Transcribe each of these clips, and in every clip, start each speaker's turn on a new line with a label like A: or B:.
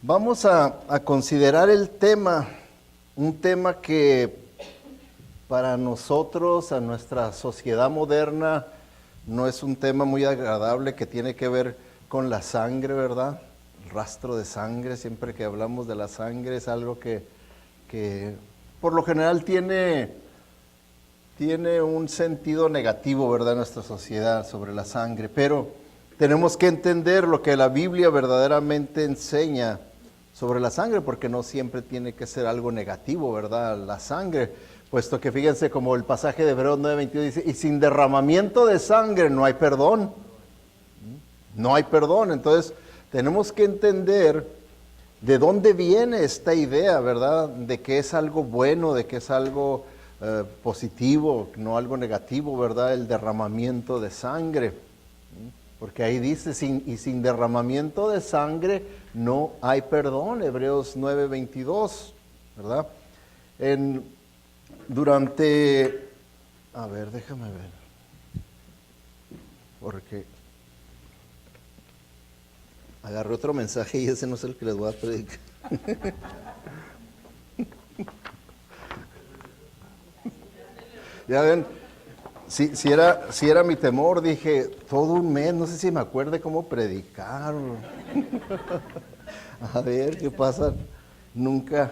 A: Vamos a considerar el tema, un tema que para nosotros, a nuestra sociedad moderna, no es un tema muy agradable, que tiene que ver con la sangre, ¿verdad? El rastro de sangre, siempre que hablamos de la sangre es algo que por lo general tiene un sentido negativo, ¿verdad?, en nuestra sociedad sobre la sangre, pero tenemos que entender lo que la Biblia verdaderamente enseña sobre la sangre, porque no siempre tiene que ser algo negativo, ¿verdad?, la sangre, puesto que fíjense como el pasaje de Hebreos 9:22 dice, y sin derramamiento de sangre no hay perdón, no hay perdón. Entonces tenemos que entender de dónde viene esta idea, ¿verdad?, de que es algo bueno, de que es algo positivo, no algo negativo, ¿verdad?, el derramamiento de sangre. Porque ahí dice, sin derramamiento de sangre no hay perdón, Hebreos 9:22, ¿verdad? A ver, déjame ver, porque agarré otro mensaje y ese no es el que les voy a predicar. Ya ven, si era mi temor, dije, todo un mes, no sé si me acuerde cómo predicar. A ver, ¿qué pasa? Nunca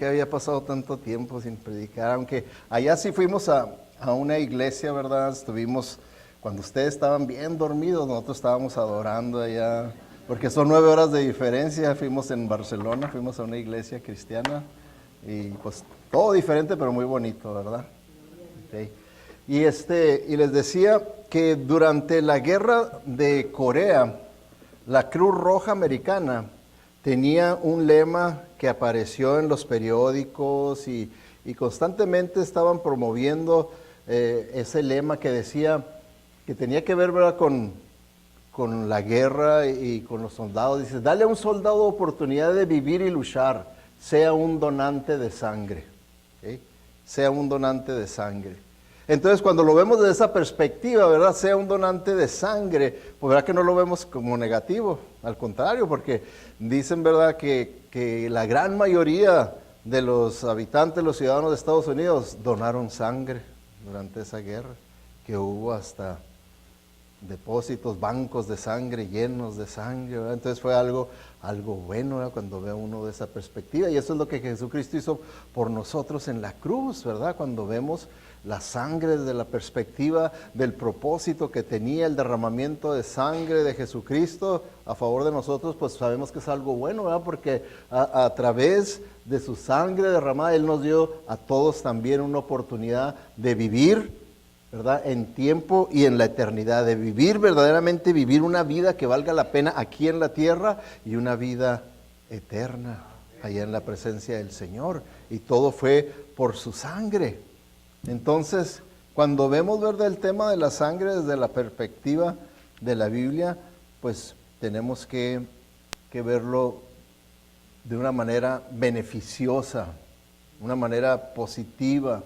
A: había pasado tanto tiempo sin predicar, aunque allá sí fuimos a una iglesia, ¿verdad? Estuvimos, cuando ustedes estaban bien dormidos, nosotros estábamos adorando allá, porque son 9 horas de diferencia. Fuimos en Barcelona, fuimos a una iglesia cristiana, y pues todo diferente, pero muy bonito, ¿verdad? Okay. Y les decía que durante la guerra de Corea, la Cruz Roja Americana tenía un lema que apareció en los periódicos y constantemente estaban promoviendo ese lema que decía que tenía que ver, ¿verdad?, con la guerra y con los soldados. Dice, dale a un soldado oportunidad de vivir y luchar, sea un donante de sangre. ¿Okay? Sea un donante de sangre. Entonces, cuando lo vemos desde esa perspectiva, ¿verdad?, sea un donante de sangre, pues verdad que no lo vemos como negativo, al contrario, porque dicen, ¿verdad?, que la gran mayoría de los habitantes, los ciudadanos de Estados Unidos, donaron sangre durante esa guerra, que hubo hasta depósitos, bancos de sangre llenos de sangre, ¿verdad? Entonces fue algo bueno, ¿verdad?, cuando ve uno de esa perspectiva, y eso es lo que Jesucristo hizo por nosotros en la cruz, ¿verdad? Cuando vemos la sangre desde la perspectiva del propósito que tenía el derramamiento de sangre de Jesucristo a favor de nosotros, pues sabemos que es algo bueno, ¿verdad? Porque a través de su sangre derramada, Él nos dio a todos también una oportunidad de vivir, ¿verdad?, en tiempo y en la eternidad, de vivir verdaderamente, vivir una vida que valga la pena aquí en la tierra y una vida eterna allá en la presencia del Señor. Y todo fue por su sangre. Entonces, cuando vemos, ¿verdad?, el tema de la sangre desde la perspectiva de la Biblia, pues tenemos que verlo de una manera beneficiosa, una manera positiva,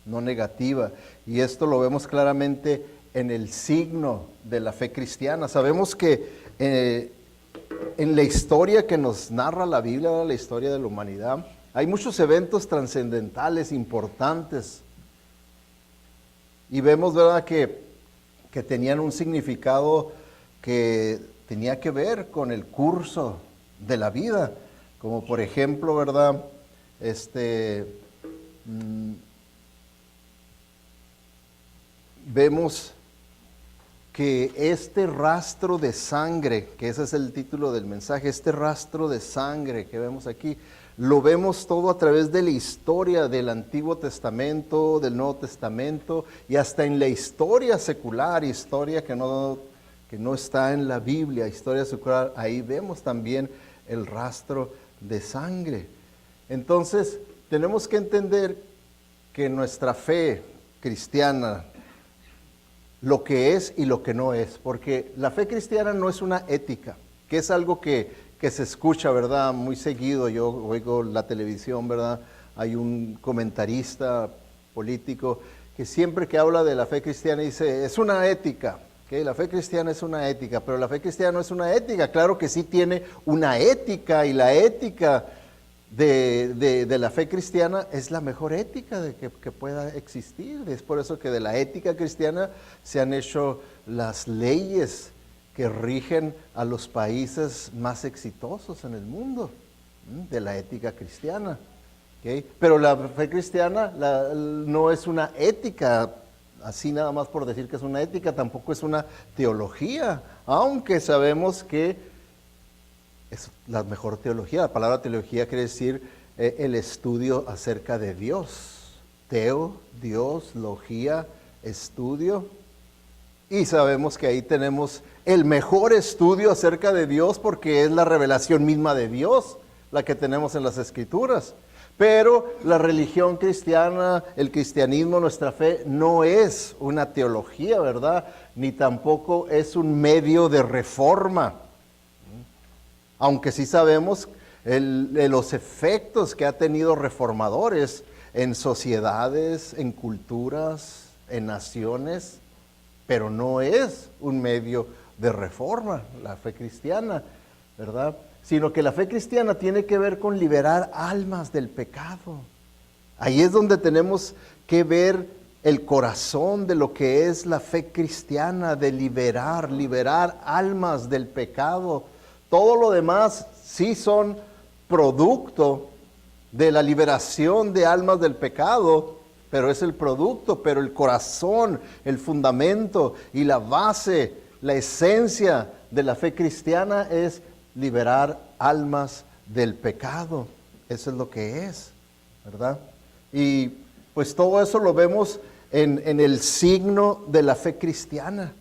A: no negativa. Y esto lo vemos claramente en el signo de la fe cristiana. Sabemos que en la historia que nos narra la Biblia, la historia de la humanidad, hay muchos eventos trascendentales, importantes. Y vemos, ¿verdad?, que tenían un significado que tenía que ver con el curso de la vida. Como por ejemplo, ¿verdad?, vemos que este rastro de sangre, que ese es el título del mensaje, este rastro de sangre que vemos aquí, lo vemos todo a través de la historia del Antiguo Testamento, del Nuevo Testamento, y hasta en la historia secular, historia que no está en la Biblia, historia secular, ahí vemos también el rastro de sangre. Entonces, tenemos que entender que nuestra fe cristiana, lo que es y lo que no es, porque la fe cristiana no es una ética, que es algo que se escucha, ¿verdad?, muy seguido. Yo oigo la televisión, ¿verdad?, hay un comentarista político que siempre que habla de la fe cristiana dice, es una ética La fe cristiana es una ética, pero la fe cristiana no es una ética. Claro que sí tiene una ética, y la ética de la fe cristiana es la mejor ética que pueda existir. Es por eso que de la ética cristiana se han hecho las leyes que rigen a los países más exitosos en el mundo, de la ética cristiana. Pero la fe cristiana no es una ética, así nada más por decir que es una ética, tampoco es una teología, aunque sabemos que es la mejor teología. La palabra teología quiere decir el estudio acerca de Dios. Teo, Dios, logía, estudio. Y sabemos que ahí tenemos el mejor estudio acerca de Dios, porque es la revelación misma de Dios la que tenemos en las Escrituras. Pero la religión cristiana, el cristianismo, nuestra fe, no es una teología, ¿verdad? Ni tampoco es un medio de reforma. Aunque sí sabemos los efectos que ha tenido reformadores en sociedades, en culturas, en naciones, pero no es un medio de reforma, la fe cristiana, ¿verdad? Sino que la fe cristiana tiene que ver con liberar almas del pecado. Ahí es donde tenemos que ver el corazón de lo que es la fe cristiana, de liberar almas del pecado. Todo lo demás sí son producto de la liberación de almas del pecado, pero es el producto, pero el corazón, el fundamento y la base, la esencia de la fe cristiana es liberar almas del pecado. Eso es lo que es, ¿verdad? Y pues todo eso lo vemos en el signo de la fe cristiana.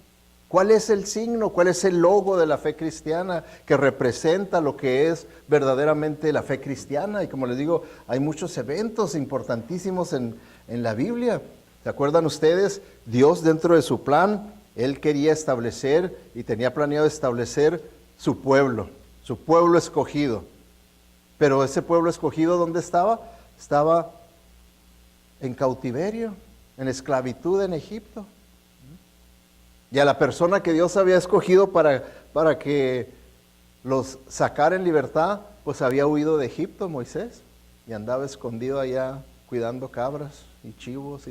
A: ¿Cuál es el signo? ¿Cuál es el logo de la fe cristiana que representa lo que es verdaderamente la fe cristiana? Y como les digo, hay muchos eventos importantísimos en la Biblia. ¿Se acuerdan ustedes? Dios, dentro de su plan, Él quería establecer y tenía planeado establecer su pueblo escogido. Pero ese pueblo escogido, ¿dónde estaba? Estaba en cautiverio, en esclavitud en Egipto. Y a la persona que Dios había escogido para que los sacara en libertad, pues había huido de Egipto, Moisés, y andaba escondido allá cuidando cabras y chivos.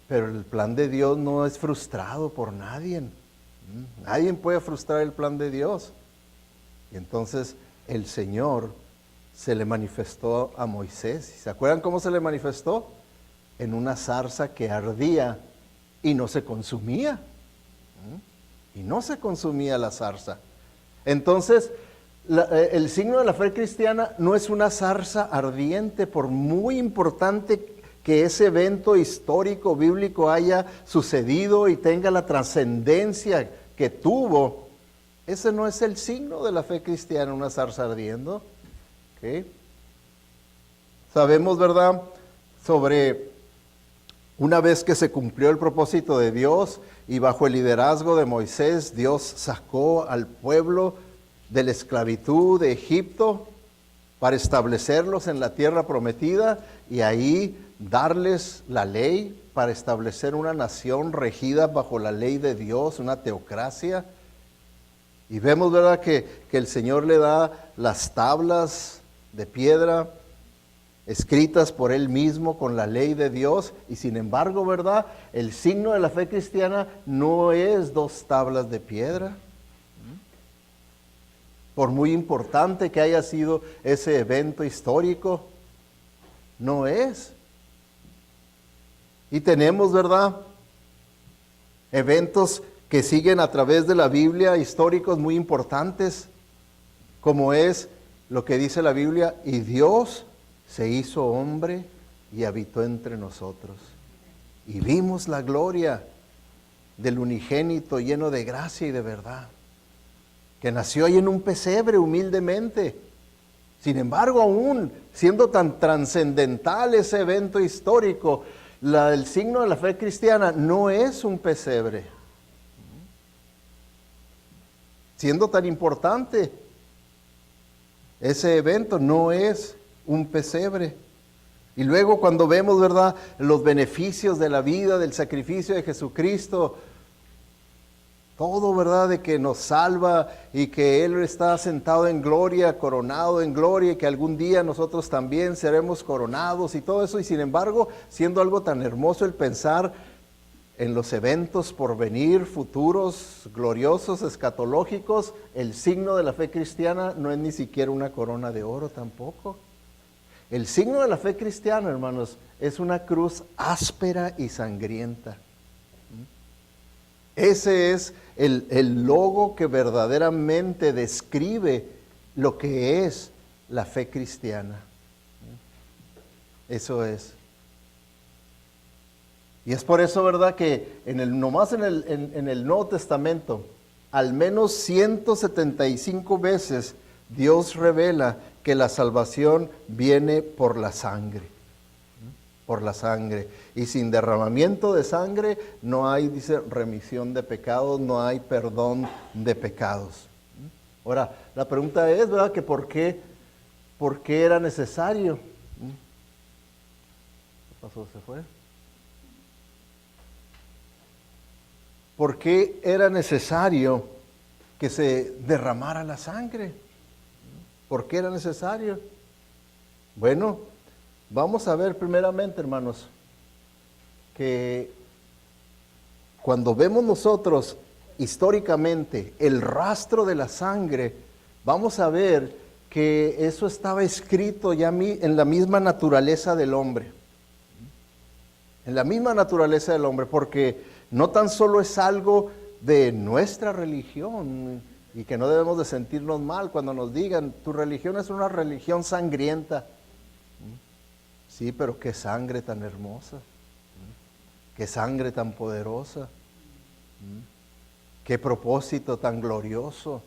A: Pero el plan de Dios no es frustrado por nadie. Nadie puede frustrar el plan de Dios. Y entonces el Señor se le manifestó a Moisés. ¿Se acuerdan cómo se le manifestó? En una zarza que ardía y no se consumía. Y no se consumía la zarza. Entonces, el signo de la fe cristiana no es una zarza ardiente, por muy importante que ese evento histórico bíblico haya sucedido y tenga la trascendencia que tuvo. Ese no es el signo de la fe cristiana, una zarza ardiendo. Sabemos, ¿verdad?, sobre una vez que se cumplió el propósito de Dios y bajo el liderazgo de Moisés, Dios sacó al pueblo de la esclavitud de Egipto para establecerlos en la tierra prometida y ahí darles la ley para establecer una nación regida bajo la ley de Dios, una teocracia. Y vemos, ¿verdad?, que el Señor le da las tablas de piedra escritas por Él mismo con la ley de Dios. Y sin embargo, ¿verdad?, el signo de la fe cristiana no es 2 tablas de piedra. Por muy importante que haya sido ese evento histórico, no es. Y tenemos, ¿verdad?, eventos que siguen a través de la Biblia, históricos muy importantes, como es lo que dice la Biblia: y Dios se hizo hombre y habitó entre nosotros. Y vimos la gloria del unigénito lleno de gracia y de verdad, que nació ahí en un pesebre humildemente. Sin embargo, aún siendo tan trascendental ese evento histórico, el signo de la fe cristiana no es un pesebre. Siendo tan importante, ese evento no es un pesebre. Y luego cuando vemos, ¿verdad?, los beneficios de la vida, del sacrificio de Jesucristo, todo, ¿verdad?, de que nos salva y que Él está sentado en gloria, coronado en gloria, y que algún día nosotros también seremos coronados y todo eso. Y sin embargo, siendo algo tan hermoso el pensar en los eventos por venir, futuros, gloriosos, escatológicos, el signo de la fe cristiana no es ni siquiera una corona de oro tampoco. El signo de la fe cristiana, hermanos, es una cruz áspera y sangrienta. Ese es el logo que verdaderamente describe lo que es la fe cristiana. Eso es. Y es por eso, ¿verdad?, que nomás en el Nuevo Testamento, al menos 175 veces Dios revela que la salvación viene por la sangre. Por la sangre. Y sin derramamiento de sangre no hay, dice, remisión de pecados, no hay perdón de pecados. Ahora, la pregunta es, ¿verdad?, que ¿por qué era necesario? ¿Qué pasó? ¿Se fue? ¿Por qué era necesario que se derramara la sangre? ¿Por qué era necesario? Bueno, vamos a ver primeramente, hermanos, que cuando vemos nosotros históricamente el rastro de la sangre, vamos a ver que eso estaba escrito ya en la misma naturaleza del hombre. En la misma naturaleza del hombre, porque no tan solo es algo de nuestra religión, y que no debemos de sentirnos mal cuando nos digan, tu religión es una religión sangrienta. Sí, pero qué sangre tan hermosa, qué sangre tan poderosa, qué propósito tan glorioso.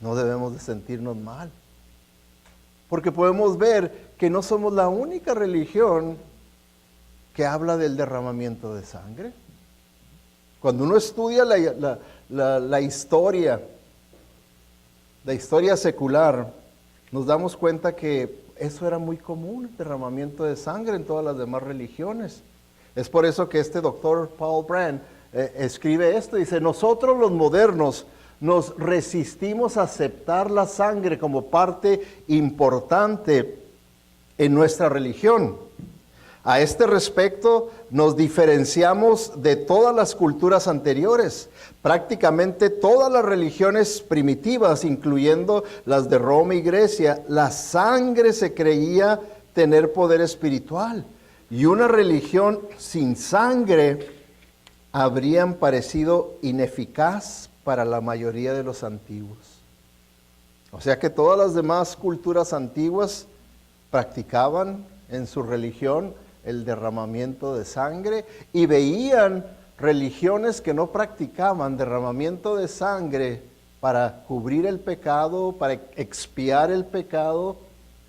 A: No debemos de sentirnos mal, porque podemos ver que no somos la única religión que habla del derramamiento de sangre. Cuando uno estudia la historia secular, nos damos cuenta que eso era muy común, el derramamiento de sangre en todas las demás religiones. Es por eso que este doctor Paul Brand escribe esto, dice, nosotros los modernos nos resistimos a aceptar la sangre como parte importante en nuestra religión. A este respecto, nos diferenciamos de todas las culturas anteriores. Prácticamente todas las religiones primitivas, incluyendo las de Roma y Grecia, la sangre se creía tener poder espiritual. Y una religión sin sangre habrían parecido ineficaz para la mayoría de los antiguos. O sea que todas las demás culturas antiguas practicaban en su religión el derramamiento de sangre, y veían religiones que no practicaban derramamiento de sangre para cubrir el pecado, para expiar el pecado,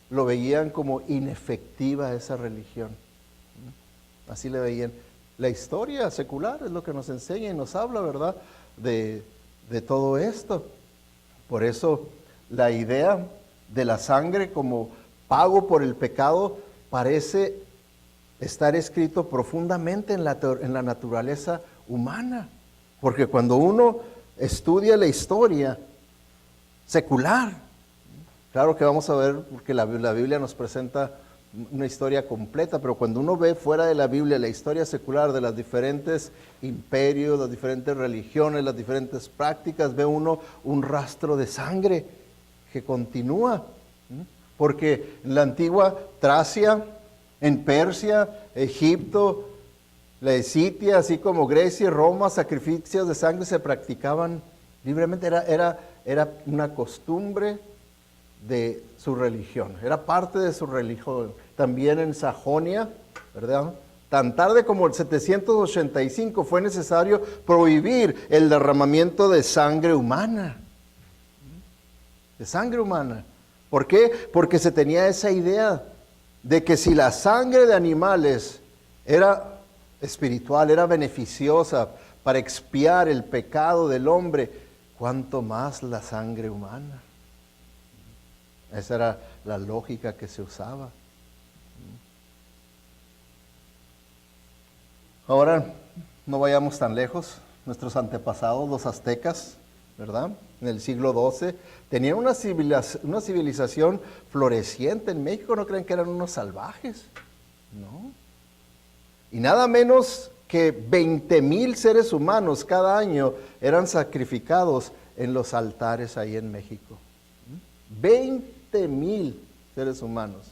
A: lo veían como inefectiva esa religión. Así le veían. La historia secular es lo que nos enseña y nos habla, ¿verdad?, de todo esto. Por eso la idea de la sangre como pago por el pecado parece estar escrito profundamente en la naturaleza humana. Porque cuando uno estudia la historia secular, claro que vamos a ver, porque la Biblia nos presenta una historia completa, pero cuando uno ve fuera de la Biblia la historia secular de los diferentes imperios, las diferentes religiones, las diferentes prácticas, ve uno un rastro de sangre que continúa. Porque en la antigua Tracia, en Persia, Egipto, la Escitia, así como Grecia y Roma, sacrificios de sangre se practicaban libremente. Era una costumbre de su religión, era parte de su religión. También en Sajonia, ¿verdad?, tan tarde como el 785 fue necesario prohibir el derramamiento de sangre humana. De sangre humana. ¿Por qué? Porque se tenía esa idea de que si la sangre de animales era espiritual, era beneficiosa para expiar el pecado del hombre, ¿cuánto más la sangre humana? Esa era la lógica que se usaba. Ahora, no vayamos tan lejos. nuestros antepasados, los aztecas, ¿verdad? En el siglo XII, tenían una civilización floreciente. En México no creen que eran unos salvajes, ¿no? Y nada menos que 20,000 seres humanos cada año eran sacrificados en los altares ahí en México. 20,000 seres humanos.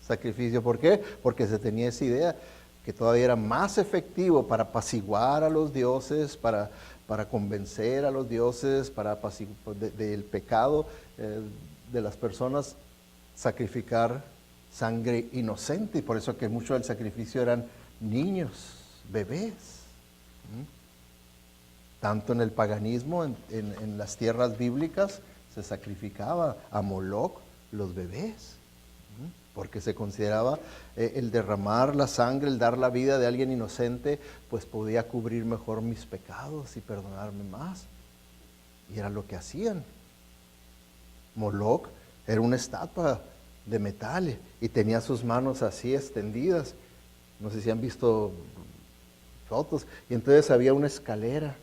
A: Sacrificio, ¿por qué? Porque se tenía esa idea que todavía era más efectivo para apaciguar a los dioses, para convencer a los dioses, para del pecado de las personas, sacrificar sangre inocente. Y por eso que mucho del sacrificio eran niños, bebés. Tanto en el paganismo, en las tierras bíblicas, se sacrificaba a Moloch los bebés, porque se consideraba el derramar la sangre, el dar la vida de alguien inocente, pues podía cubrir mejor mis pecados y perdonarme más. Y era lo que hacían. Moloch era una estatua de metal y tenía sus manos así extendidas. No sé si han visto fotos. Y entonces había una escalera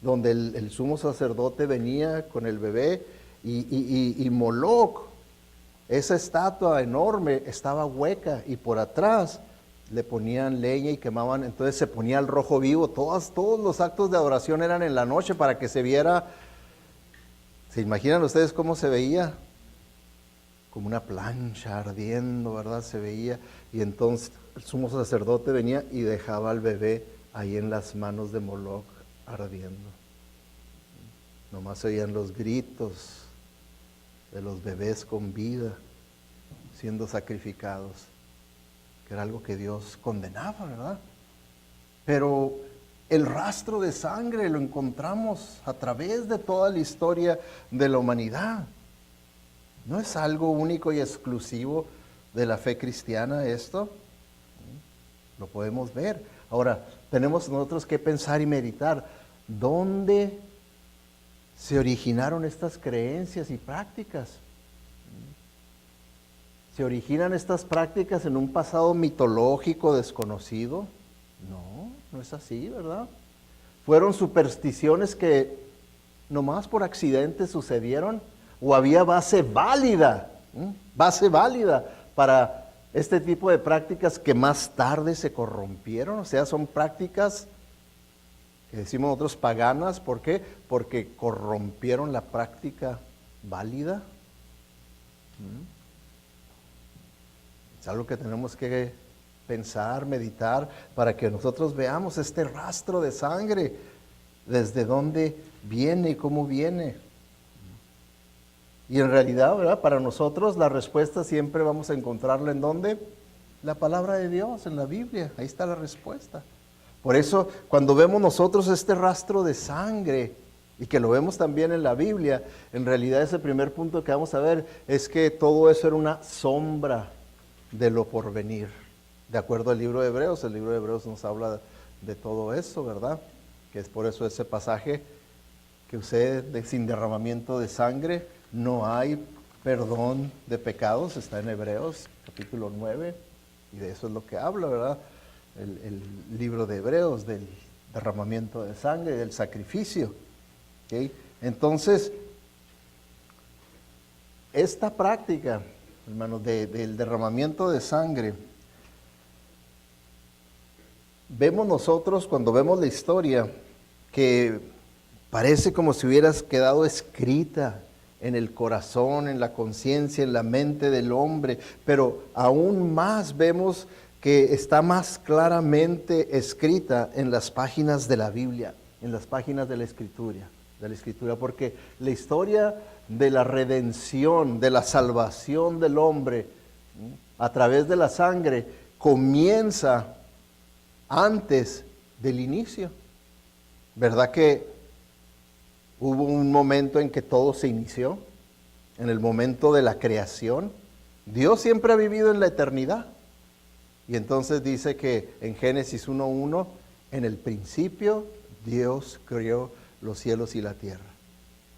A: donde el sumo sacerdote venía con el bebé y Moloch, esa estatua enorme, estaba hueca y por atrás le ponían leña y quemaban, entonces se ponía el rojo vivo. Todos los actos de adoración eran en la noche para que se viera. ¿Se imaginan ustedes cómo se veía? Como una plancha ardiendo, ¿verdad? Se veía. Y entonces el sumo sacerdote venía y dejaba al bebé ahí en las manos de Moloch ardiendo. Nomás se oían los gritos de los bebés con vida siendo sacrificados, que era algo que Dios condenaba, ¿verdad? Pero el rastro de sangre lo encontramos a través de toda la historia de la humanidad. ¿No es algo único y exclusivo de la fe cristiana esto? Lo podemos ver. Ahora, tenemos nosotros que pensar y meditar, ¿dónde se originaron estas creencias y prácticas? ¿Se originan estas prácticas en un pasado mitológico desconocido? No, no es así, ¿verdad? ¿Fueron supersticiones que nomás por accidente sucedieron? ¿O había base válida para este tipo de prácticas que más tarde se corrompieron? O sea, son prácticas que decimos nosotros paganas. ¿Por qué? Porque corrompieron la práctica válida. Es algo que tenemos que pensar, meditar, para que nosotros veamos este rastro de sangre, desde dónde viene y cómo viene. Y en realidad, ¿verdad? Para nosotros la respuesta siempre vamos a encontrarla ¿en dónde? La palabra de Dios, en la Biblia. Ahí está la respuesta. Por eso, cuando vemos nosotros este rastro de sangre, y que lo vemos también en la Biblia, en realidad ese primer punto que vamos a ver es que todo eso era una sombra de lo porvenir. De acuerdo al libro de Hebreos, el libro de Hebreos nos habla de todo eso, ¿verdad? Que es por eso ese pasaje que usted, sin derramamiento de sangre, no hay perdón de pecados, está en Hebreos capítulo 9, y de eso es lo que habla, ¿verdad? El libro de Hebreos, del derramamiento de sangre, del sacrificio. ¿Okay? Entonces, esta práctica, hermanos, del derramamiento de sangre, vemos nosotros cuando vemos la historia que parece como si hubiera quedado escrita en el corazón, en la conciencia, en la mente del hombre, pero aún más vemos que está más claramente escrita en las páginas de la Biblia, en las páginas de la Escritura, porque la historia de la redención, de la salvación del hombre a través de la sangre comienza antes del inicio. ¿Verdad que hubo un momento en que todo se inició? En el momento de la creación. Dios siempre ha vivido en la eternidad. Y entonces dice que en Génesis 1:1, en el principio Dios creó los cielos y la tierra.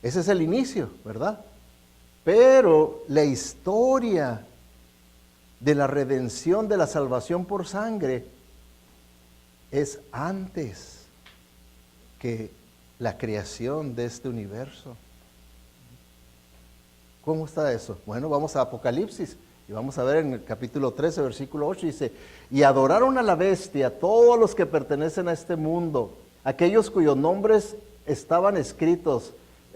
A: Ese es el inicio, ¿verdad? Pero la historia de la redención, de la salvación por sangre, es antes que la creación de este universo. ¿Cómo está eso? Bueno, vamos a Apocalipsis y vamos a ver en el capítulo 13, versículo 8, dice: y adoraron a la bestia todos los que pertenecen a este mundo, aquellos cuyos nombres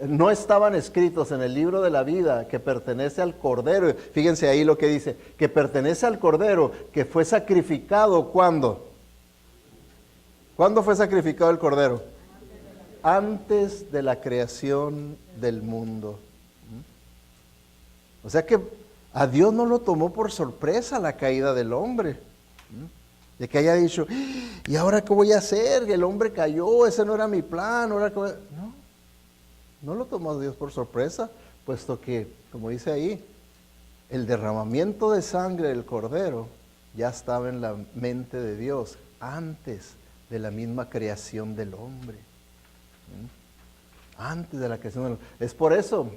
A: no estaban escritos en el libro de la vida, que pertenece al Cordero. Fíjense ahí lo que dice, que pertenece al Cordero, que fue sacrificado. ¿Cuándo? ¿Cuándo fue sacrificado el Cordero? Antes de la creación del mundo. O sea que a Dios no lo tomó por sorpresa la caída del hombre. De que haya dicho: ¿y ahora qué voy a hacer? El hombre cayó, ese no era mi plan. Ahora no lo tomó Dios por sorpresa, puesto que, como dice ahí, el derramamiento de sangre del Cordero ya estaba en la mente de Dios antes de la misma creación del hombre. Antes de la creación del hombre. Es por eso,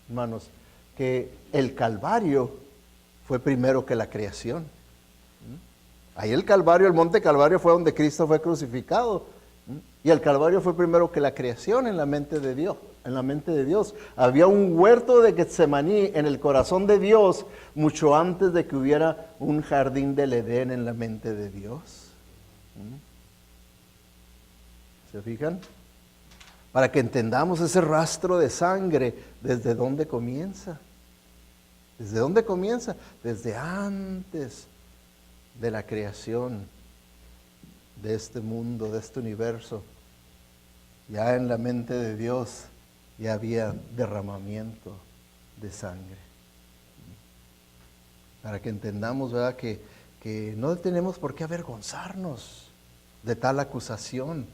A: hermanos, que el Calvario fue primero que la creación. Ahí el Calvario, el monte Calvario, fue donde Cristo fue crucificado. Y el Calvario fue primero que la creación en la mente de Dios. En la mente de Dios había un huerto de Getsemaní en el corazón de Dios mucho antes de que hubiera un jardín del Edén en la mente de Dios. ¿Se fijan? Para que entendamos ese rastro de sangre, ¿desde dónde comienza? ¿Desde dónde comienza? Desde antes de la creación de este mundo, de este universo. Ya en la mente de Dios ya había derramamiento de sangre. Para que entendamos, ¿verdad?, que no tenemos por qué avergonzarnos de tal acusación,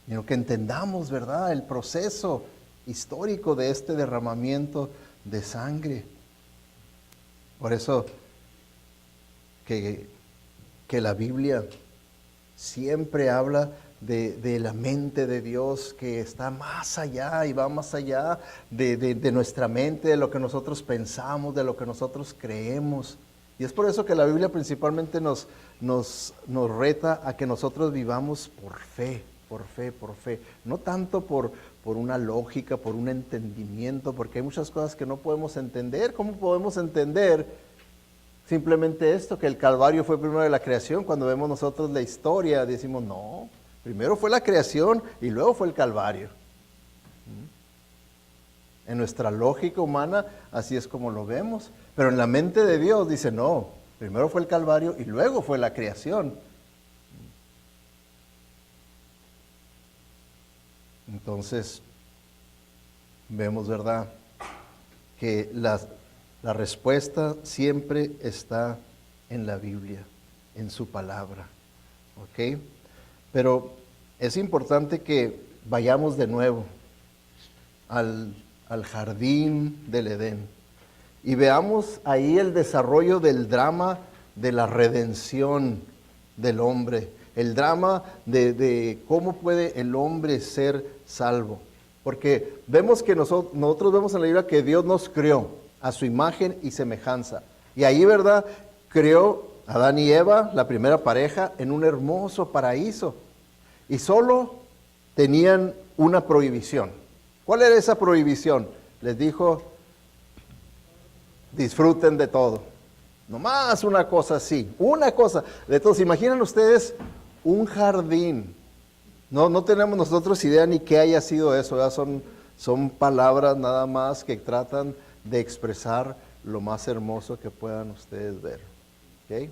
A: sino que entendamos, ¿verdad?, el proceso histórico de este derramamiento de sangre. Por eso que la Biblia siempre habla de la mente de Dios, que está más allá y va más allá de nuestra mente, de lo que nosotros pensamos, de lo que nosotros creemos. Y es por eso que la Biblia principalmente nos reta a que nosotros vivamos por fe, por fe, por fe. No tanto por una lógica, por un entendimiento, porque hay muchas cosas que no podemos entender. ¿Cómo podemos entender simplemente esto, que el Calvario fue primero de la creación? Cuando vemos nosotros la historia, decimos: no, primero fue la creación y luego fue el Calvario. En nuestra lógica humana así es como lo vemos, pero en la mente de Dios dice: no, primero fue el Calvario y luego fue la creación. Entonces vemos, ¿verdad?, que la respuesta siempre está en la Biblia, en su palabra. ¿Ok? Pero es importante que vayamos de nuevo al jardín del Edén y veamos ahí el desarrollo del drama de la redención del hombre, el drama de cómo puede el hombre ser salvo. Porque vemos que nosotros vemos en la Biblia que Dios nos creó a su imagen y semejanza. Y ahí, ¿verdad?, creó a Adán y Eva, la primera pareja, en un hermoso paraíso. Y solo tenían una prohibición. ¿Cuál era esa prohibición? Les dijo: disfruten de todo. Nomás una cosa así, una cosa. De todos, ¿imaginan ustedes un jardín? No tenemos nosotros idea ni qué haya sido eso, ¿verdad? Son palabras nada más que tratan de expresar lo más hermoso que puedan ustedes ver. ¿Ok?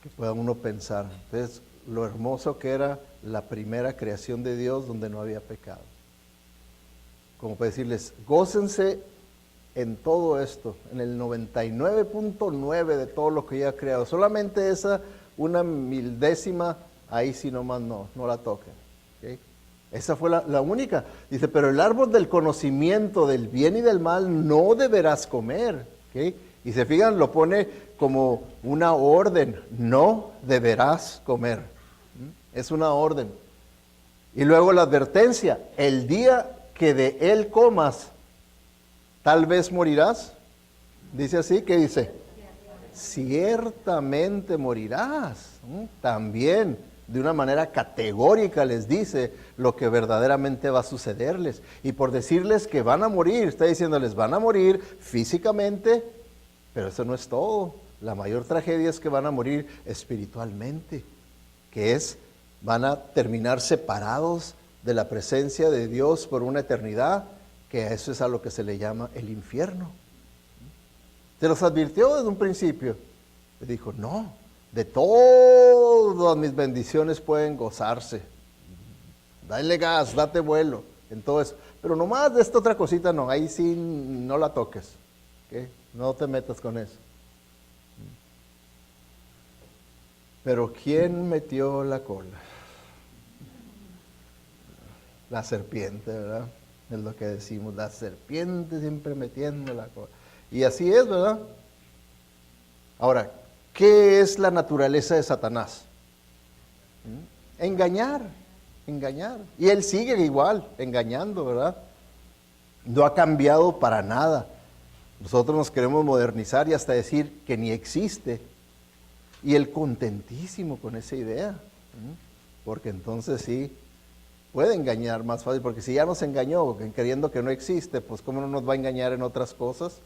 A: Que pueda uno pensar. Entonces, lo hermoso que era la primera creación de Dios donde no había pecado. Como para decirles: gócense en todo esto, en el 99.9 de todo lo que ya ha creado. Solamente esa, una milésima, ahí sí nomás no la toquen. ¿Okay? Esa fue la única. Dice: pero el árbol del conocimiento del bien y del mal no deberás comer. ¿Okay? Y se fijan, lo pone como una orden: no deberás comer. Es una orden. Y luego la advertencia: el día que de él comas, tal vez morirás. Dice así, ¿qué dice? Ciertamente morirás. También de una manera categórica les dice lo que verdaderamente va a sucederles. Y por decirles que van a morir, está diciéndoles van a morir físicamente, pero eso no es todo. La mayor tragedia es que van a morir espiritualmente, que es, van a terminar separados de la presencia de Dios por una eternidad, que a eso es a lo que se le llama el infierno. Se los advirtió desde un principio. Le dijo, no, de todas mis bendiciones pueden gozarse. Dale gas, date vuelo, en todo eso. Pero nomás de esta otra cosita no, ahí sí no la toques. ¿Okay? No te metas con eso. Pero ¿quién metió la cola? La serpiente, ¿verdad? Es lo que decimos, la serpiente siempre metiendo la cola. Y así es, ¿verdad? Ahora, ¿qué es la naturaleza de Satanás? Engañar, engañar. Y él sigue igual, engañando, ¿verdad? No ha cambiado para nada. Nosotros nos queremos modernizar y hasta decir que ni existe. Y él contentísimo con esa idea. Porque entonces sí, puede engañar más fácil. Porque si ya nos engañó creyendo que no existe, pues ¿cómo no nos va a engañar en otras cosas?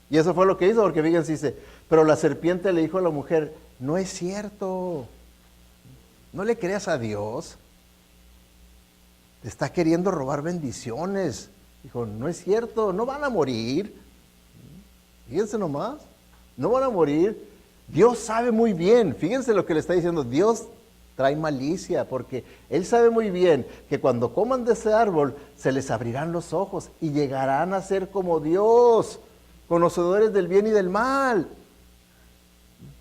A: Y eso fue lo que hizo, porque fíjense, dice, pero la serpiente le dijo a la mujer, no es cierto, no le creas a Dios, te está queriendo robar bendiciones. Dijo, no es cierto, no van a morir. Fíjense nomás, no van a morir. Dios sabe muy bien, fíjense lo que le está diciendo, Dios trae malicia, porque Él sabe muy bien que cuando coman de ese árbol, se les abrirán los ojos y llegarán a ser como Dios, conocedores del bien y del mal.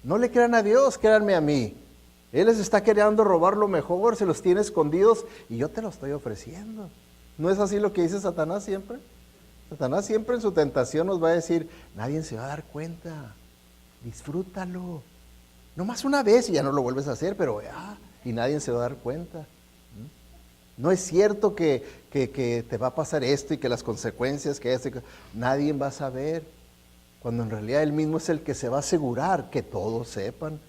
A: No le crean a Dios, créanme a mí. Él les está queriendo robar lo mejor, se los tiene escondidos y yo te lo estoy ofreciendo. ¿No es así lo que dice Satanás siempre? Satanás siempre en su tentación nos va a decir, nadie se va a dar cuenta, disfrútalo. Nomás una vez y ya no lo vuelves a hacer, pero y nadie se va a dar cuenta. No es cierto que te va a pasar esto y que las consecuencias que esto, nadie va a saber. Cuando en realidad él mismo es el que se va a asegurar que todos sepan.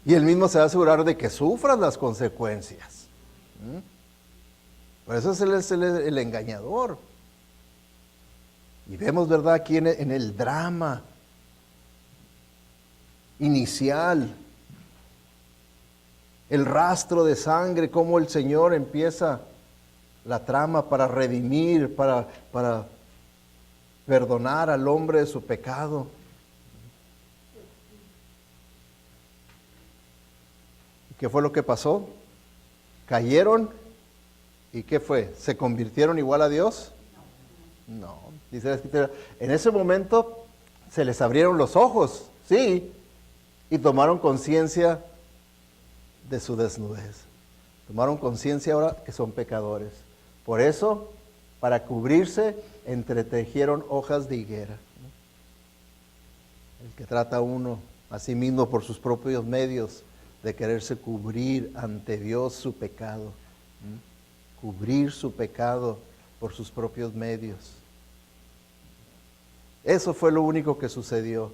A: Y él mismo se va a asegurar de que sufran las consecuencias. Por eso él es el engañador. Y vemos, ¿verdad?, aquí en el drama inicial, el rastro de sangre, cómo el Señor empieza la trama para redimir, para perdonar al hombre de su pecado. ¿Qué fue lo que pasó? Cayeron, ¿y qué fue? ¿Se convirtieron igual a Dios? No, dice la Escritura, en ese momento se les abrieron los ojos, sí, y tomaron conciencia de su desnudez. Tomaron conciencia ahora que son pecadores. Por eso, para cubrirse, entretejieron hojas de higuera. El que trata a uno a sí mismo por sus propios medios de quererse cubrir ante Dios su pecado. Cubrir su pecado por sus propios medios. Eso fue lo único que sucedió.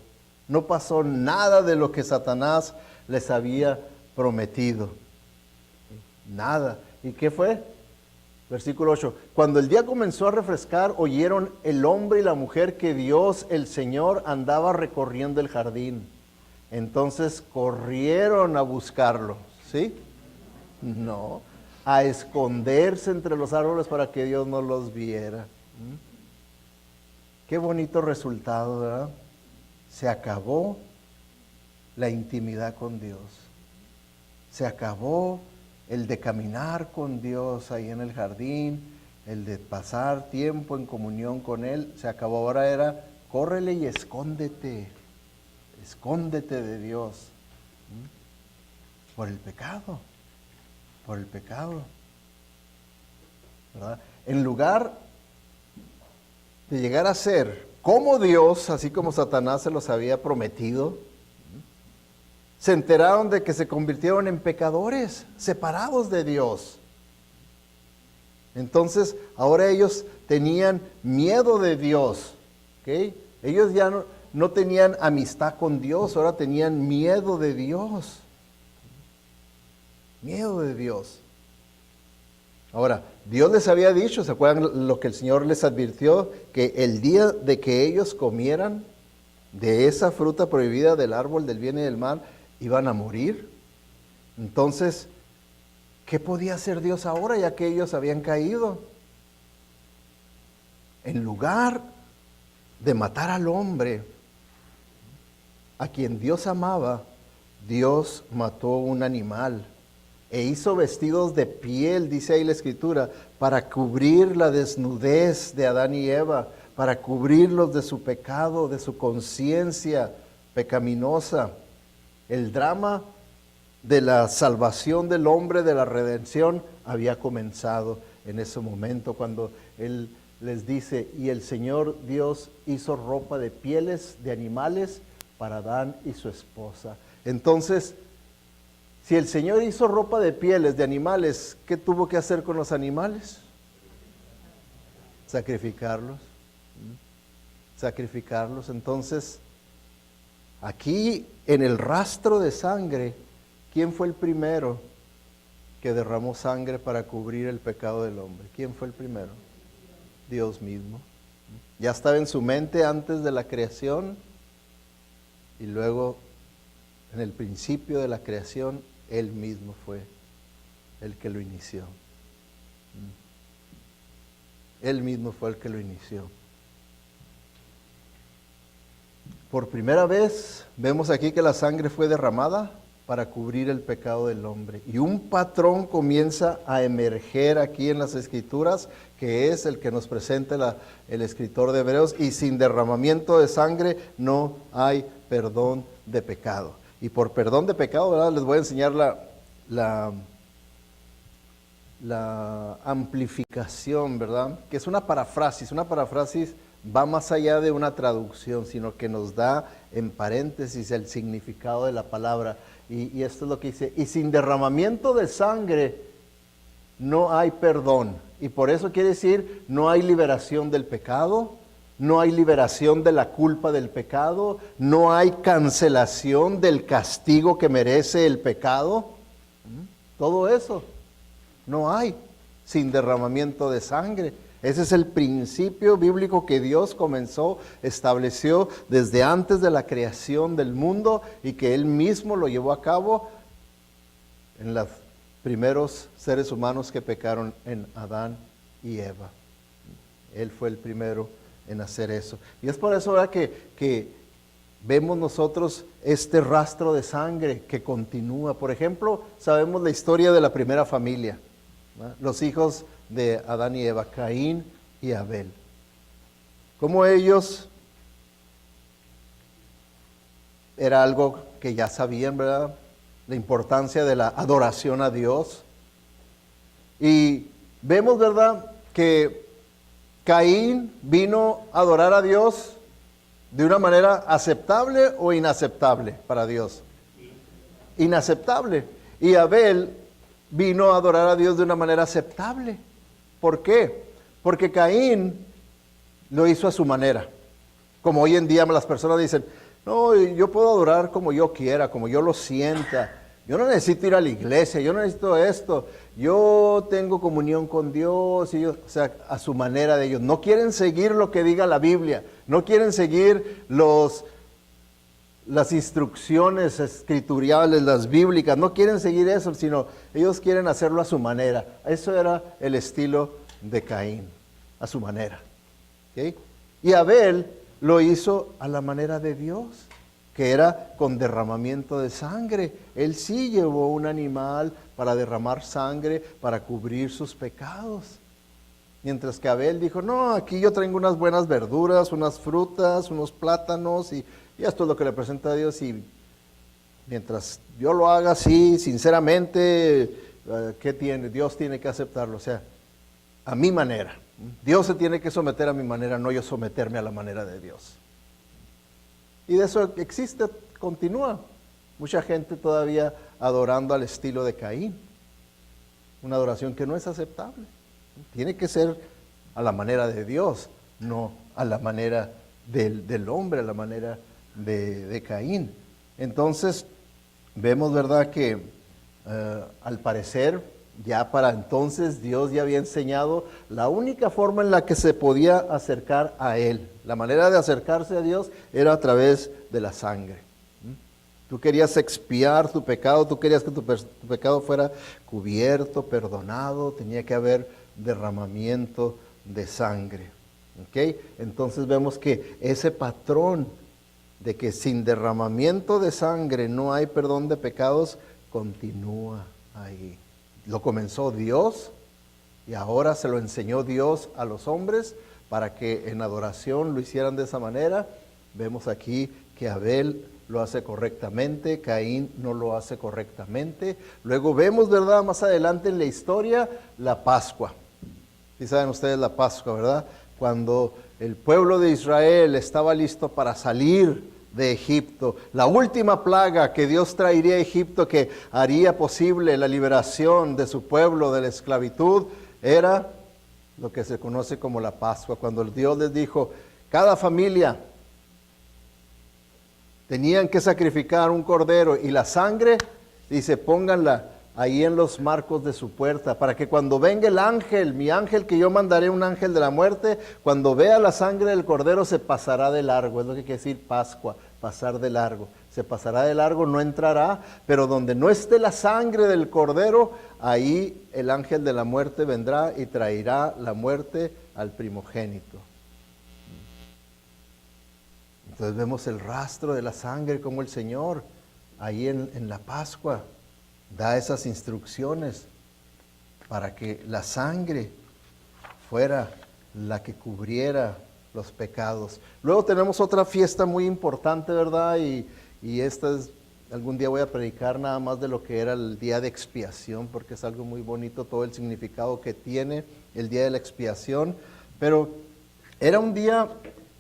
A: No pasó nada de lo que Satanás les había prometido. Nada. ¿Y qué fue? Versículo 8. Cuando el día comenzó a refrescar, oyeron el hombre y la mujer que Dios, el Señor, andaba recorriendo el jardín. Entonces corrieron a buscarlo. ¿Sí? No. A esconderse entre los árboles para que Dios no los viera. Qué bonito resultado, ¿verdad? Se acabó la intimidad con Dios. Se acabó el de caminar con Dios ahí en el jardín, el de pasar tiempo en comunión con Él. Se acabó, ahora era, córrele y escóndete. Escóndete de Dios. Por el pecado. Por el pecado. ¿Verdad? En lugar de llegar a ser como Dios, así como Satanás se los había prometido, se enteraron de que se convirtieron en pecadores, separados de Dios. Entonces, ahora ellos tenían miedo de Dios. ¿Okay? Ellos ya no tenían amistad con Dios, ahora tenían miedo de Dios. miedo de Dios. Ahora, Dios les había dicho, ¿se acuerdan lo que el Señor les advirtió? Que el día de que ellos comieran de esa fruta prohibida del árbol del bien y del mal, iban a morir. Entonces, ¿qué podía hacer Dios ahora ya que ellos habían caído? En lugar de matar al hombre, a quien Dios amaba, Dios mató un animal e hizo vestidos de piel, dice ahí la Escritura, para cubrir la desnudez de Adán y Eva, para cubrirlos de su pecado, de su conciencia pecaminosa. El drama de la salvación del hombre, de la redención, había comenzado en ese momento cuando Él les dice, y el Señor Dios hizo ropa de pieles de animales para Adán y su esposa. Entonces, si el Señor hizo ropa de pieles de animales, ¿qué tuvo que hacer con los animales? Sacrificarlos. Sacrificarlos. Entonces, aquí en el rastro de sangre, ¿quién fue el primero que derramó sangre para cubrir el pecado del hombre? ¿Quién fue el primero? Dios mismo. Ya estaba en su mente antes de la creación y luego en el principio de la creación Él mismo fue el que lo inició. Él mismo fue el que lo inició. Por primera vez vemos aquí que la sangre fue derramada para cubrir el pecado del hombre. Y un patrón comienza a emerger aquí en las Escrituras, que es el que nos presenta el escritor de Hebreos, y sin derramamiento de sangre no hay perdón de pecado. Y por perdón de pecado, ¿verdad? Les voy a enseñar la amplificación, ¿verdad? Que es una paráfrasis. Una paráfrasis va más allá de una traducción, sino que nos da en paréntesis el significado de la palabra. Y esto es lo que dice, y sin derramamiento de sangre no hay perdón. Y por eso quiere decir, no hay liberación del pecado, no hay liberación de la culpa del pecado, no hay cancelación del castigo que merece el pecado. Todo eso no hay sin derramamiento de sangre. Ese es el principio bíblico que Dios estableció desde antes de la creación del mundo y que Él mismo lo llevó a cabo en los primeros seres humanos que pecaron en Adán y Eva. Él fue el primero en hacer eso. Y es por eso ahora que vemos nosotros este rastro de sangre que continúa. Por ejemplo, sabemos la historia de la primera familia, ¿no? Los hijos de Adán y Eva, Caín y Abel. Como ellos, era algo que ya sabían, ¿verdad? La importancia de la adoración a Dios. Y vemos, ¿verdad?, que Caín vino a adorar a Dios de una manera aceptable o inaceptable para Dios. Inaceptable. Y Abel vino a adorar a Dios de una manera aceptable. ¿Por qué? Porque Caín lo hizo a su manera. Como hoy en día las personas dicen, no, yo puedo adorar como yo quiera, como yo lo sienta. Yo no necesito ir a la iglesia, yo no necesito esto. Yo tengo comunión con Dios, y o sea, a su manera de ellos. No quieren seguir lo que diga la Biblia, no quieren seguir las instrucciones escriturales, las bíblicas, no quieren seguir eso, sino ellos quieren hacerlo a su manera. Eso era el estilo de Caín, a su manera. ¿Okay? Y Abel lo hizo a la manera de Dios, que era con derramamiento de sangre. Él sí llevó un animal para derramar sangre, para cubrir sus pecados. Mientras que Abel dijo, no, aquí yo traigo unas buenas verduras, unas frutas, unos plátanos, y esto es lo que le presenta a Dios, y mientras yo lo haga así, sinceramente, ¿qué tiene? Dios tiene que aceptarlo, o sea, a mi manera. Dios se tiene que someter a mi manera, no yo someterme a la manera de Dios. Y de eso existe, continúa. Mucha gente todavía adorando al estilo de Caín. Una adoración que no es aceptable. Tiene que ser a la manera de Dios, no a la manera del hombre, a la manera de Caín. Entonces, vemos, ¿verdad?, que al parecer, ya para entonces Dios ya había enseñado la única forma en la que se podía acercar a Él. La manera de acercarse a Dios era a través de la sangre. Tú querías expiar tu pecado, tú querías que tu pecado fuera cubierto, perdonado, tenía que haber derramamiento de sangre. ¿Ok? Entonces vemos que ese patrón de que sin derramamiento de sangre no hay perdón de pecados, continúa ahí. Lo comenzó Dios y ahora se lo enseñó Dios a los hombres para que en adoración lo hicieran de esa manera. Vemos aquí que Abel lo hace correctamente, Caín no lo hace correctamente. Luego vemos, ¿verdad?, más adelante en la historia, la Pascua. ¿Sí saben ustedes la Pascua, verdad? Cuando el pueblo de Israel estaba listo para salir de Egipto, la última plaga que Dios traería a Egipto, que haría posible la liberación de su pueblo de la esclavitud, era lo que se conoce como la Pascua, cuando Dios les dijo, cada familia tenían que sacrificar un cordero y la sangre, dice, pónganla ahí en los marcos de su puerta, para que cuando venga el ángel, mi ángel que yo mandaré, un ángel de la muerte, cuando vea la sangre del cordero se pasará de largo. Es lo que quiere decir Pascua, pasar de largo. Se pasará de largo, no entrará, pero donde no esté la sangre del cordero, ahí el ángel de la muerte vendrá y traerá la muerte al primogénito. Entonces vemos el rastro de la sangre, como el Señor ahí en la Pascua da esas instrucciones para que la sangre fuera la que cubriera los pecados. Luego tenemos otra fiesta muy importante, ¿verdad? Y esta es, algún día voy a predicar nada más de lo que era el día de expiación, porque es algo muy bonito todo el significado que tiene el día de la expiación. Pero era un día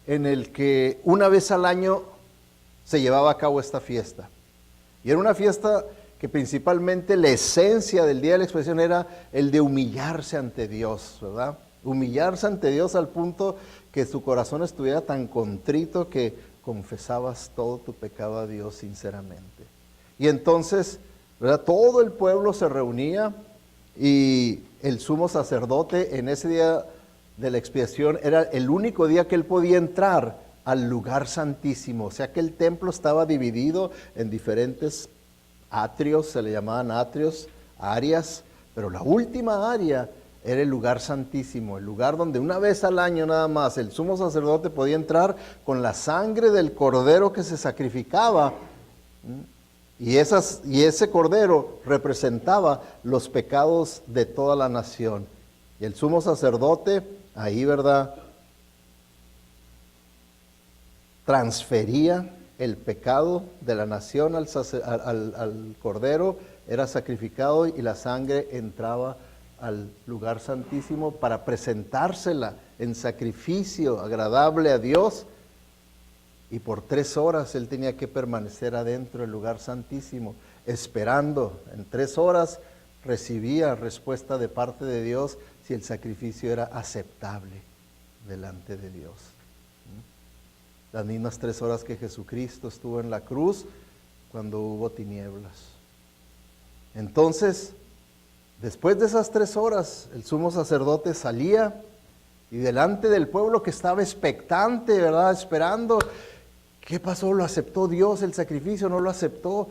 A: en el que una vez al año se llevaba a cabo esta fiesta. Y era una fiesta que principalmente la esencia del día de la expiación era el de humillarse ante Dios, ¿verdad? Humillarse ante Dios al punto que su corazón estuviera tan contrito que confesabas todo tu pecado a Dios sinceramente. Y entonces, ¿verdad?, todo el pueblo se reunía y el sumo sacerdote en ese día de la expiación era el único día que él podía entrar al lugar santísimo. O sea que el templo estaba dividido en diferentes atrios, se le llamaban atrios, áreas, pero la última área era el lugar santísimo, el lugar donde una vez al año nada más el sumo sacerdote podía entrar con la sangre del cordero que se sacrificaba, y ese cordero representaba los pecados de toda la nación. Y el sumo sacerdote ahí, ¿verdad?, transfería el pecado de la nación al cordero, era sacrificado y la sangre entraba al lugar santísimo para presentársela en sacrificio agradable a Dios. Y por 3 horas él tenía que permanecer adentro del lugar santísimo, esperando. En 3 horas recibía respuesta de parte de Dios si el sacrificio era aceptable delante de Dios. Las mismas 3 horas que Jesucristo estuvo en la cruz cuando hubo tinieblas. Entonces, después de esas 3 horas, el sumo sacerdote salía y delante del pueblo que estaba expectante, ¿verdad?, esperando, ¿qué pasó? ¿Lo aceptó Dios el sacrificio? ¿No lo aceptó?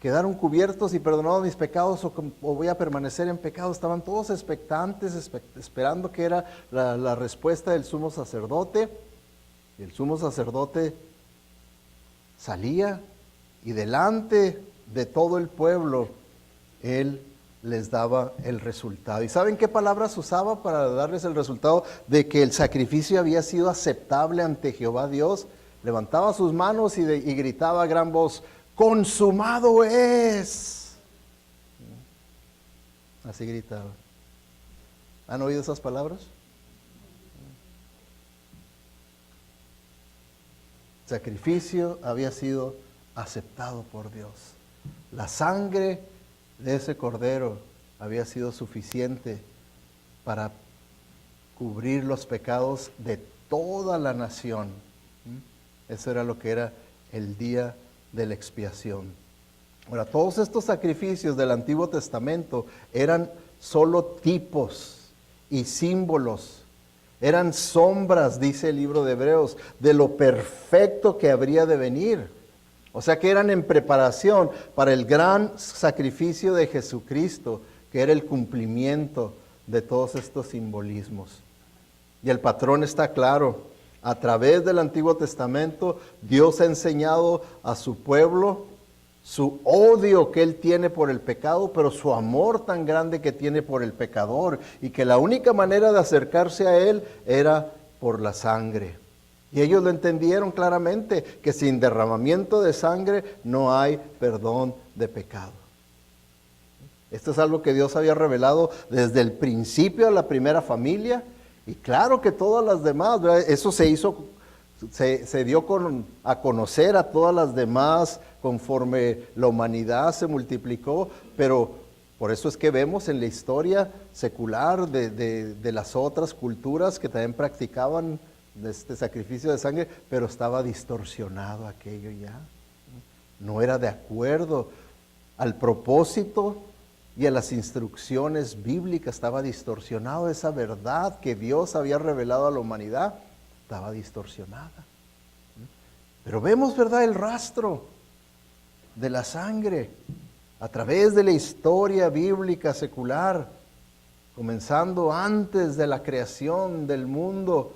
A: ¿Quedaron cubiertos y perdonados mis pecados o voy a permanecer en pecado? Estaban todos expectantes, esperando que era la respuesta del sumo sacerdote. Y el sumo sacerdote salía y delante de todo el pueblo, él les daba el resultado. ¿Y saben qué palabras usaba para darles el resultado de que el sacrificio había sido aceptable ante Jehová Dios? Levantaba sus manos y gritaba a gran voz, ¡consumado es! Así gritaba. ¿Han oído esas palabras? El sacrificio había sido aceptado por Dios. La sangre de ese cordero había sido suficiente para cubrir los pecados de toda la nación. Eso era lo que era el día de la expiación. Ahora, todos estos sacrificios del Antiguo Testamento eran solo tipos y símbolos. Eran sombras, dice el libro de Hebreos, de lo perfecto que habría de venir. O sea que eran en preparación para el gran sacrificio de Jesucristo, que era el cumplimiento de todos estos simbolismos. Y el patrón está claro. A través del Antiguo Testamento, Dios ha enseñado a su pueblo su odio que Él tiene por el pecado, pero su amor tan grande que tiene por el pecador, y que la única manera de acercarse a Él era por la sangre. Y ellos lo entendieron claramente, que sin derramamiento de sangre no hay perdón de pecado. Esto es algo que Dios había revelado desde el principio a la primera familia, y claro que todas las demás, ¿verdad? Eso se hizo, se dio a conocer a todas las demás conforme la humanidad se multiplicó, pero por eso es que vemos en la historia secular de las otras culturas que también practicaban este sacrificio de sangre, pero estaba distorsionado aquello ya. No era de acuerdo al propósito y a las instrucciones bíblicas, estaba distorsionado. Esa verdad que Dios había revelado a la humanidad estaba distorsionada. Pero vemos, ¿verdad?, el rastro de la sangre a través de la historia bíblica secular, comenzando antes de la creación del mundo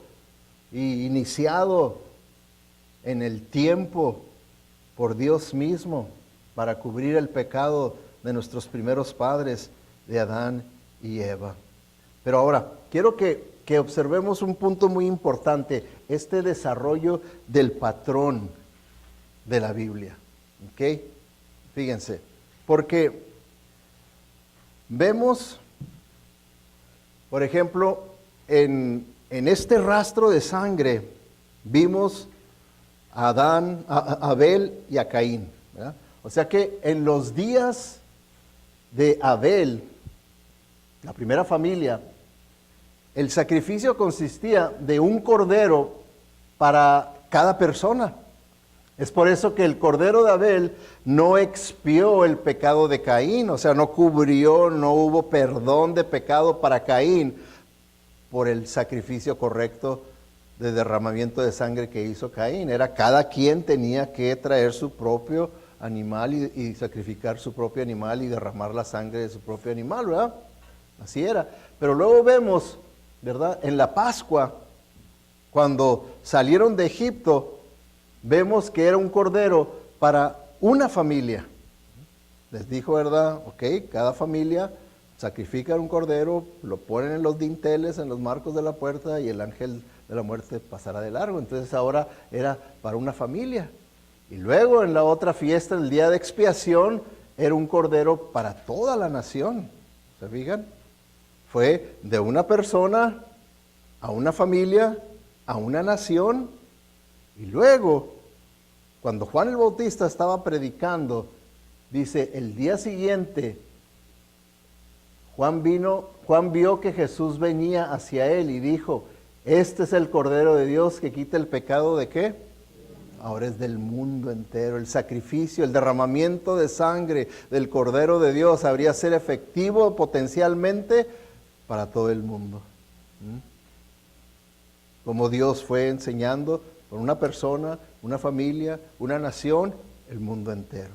A: y iniciado en el tiempo por Dios mismo para cubrir el pecado de nuestros primeros padres, de Adán y Eva. Pero ahora, quiero que observemos un punto muy importante, este desarrollo del patrón de la Biblia. ¿Ok? Fíjense, porque vemos, por ejemplo, en este rastro de sangre, vimos a Adán, a Abel y a Caín, ¿verdad? O sea que en los días de Abel, la primera familia, el sacrificio consistía de un cordero para cada persona. Es por eso que el cordero de Abel no expió el pecado de Caín, o sea, no cubrió, no hubo perdón de pecado para Caín por el sacrificio correcto de derramamiento de sangre que hizo Caín. Era cada quien tenía que traer su propio animal y sacrificar su propio animal y derramar la sangre de su propio animal, ¿verdad? Así era. Pero luego vemos, ¿verdad?, en la Pascua, cuando salieron de Egipto, vemos que era un cordero para una familia. Les dijo, ¿verdad? Ok, cada familia sacrifica un cordero, lo ponen en los dinteles, en los marcos de la puerta, y el ángel de la muerte pasará de largo. Entonces ahora era para una familia. Y luego en la otra fiesta, el día de expiación, era un cordero para toda la nación. ¿Se fijan? Fue de una persona a una familia, a una nación. Y luego, cuando Juan el Bautista estaba predicando, dice, el día siguiente, Juan vio que Jesús venía hacia él y dijo, este es el Cordero de Dios que quita el pecado ¿de qué? Ahora es del mundo entero. El sacrificio, el derramamiento de sangre del Cordero de Dios habría de ser efectivo potencialmente para todo el mundo. Como Dios fue enseñando por una persona, una familia, una nación, el mundo entero.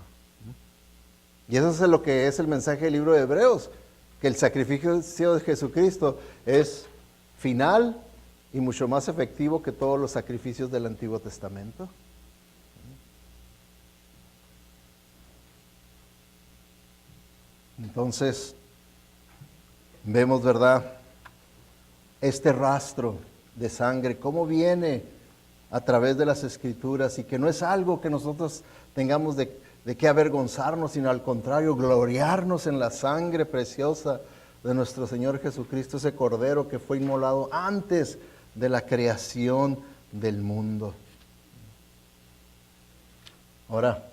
A: Y eso es lo que es el mensaje del libro de Hebreos, que el sacrificio de Jesucristo es final y mucho más efectivo que todos los sacrificios del Antiguo Testamento. Entonces, vemos, ¿verdad?, este rastro de sangre, cómo viene a través de las Escrituras, y que no es algo que nosotros tengamos de qué avergonzarnos, sino al contrario, gloriarnos en la sangre preciosa de nuestro Señor Jesucristo, ese Cordero que fue inmolado antes de la creación del mundo. Ahora,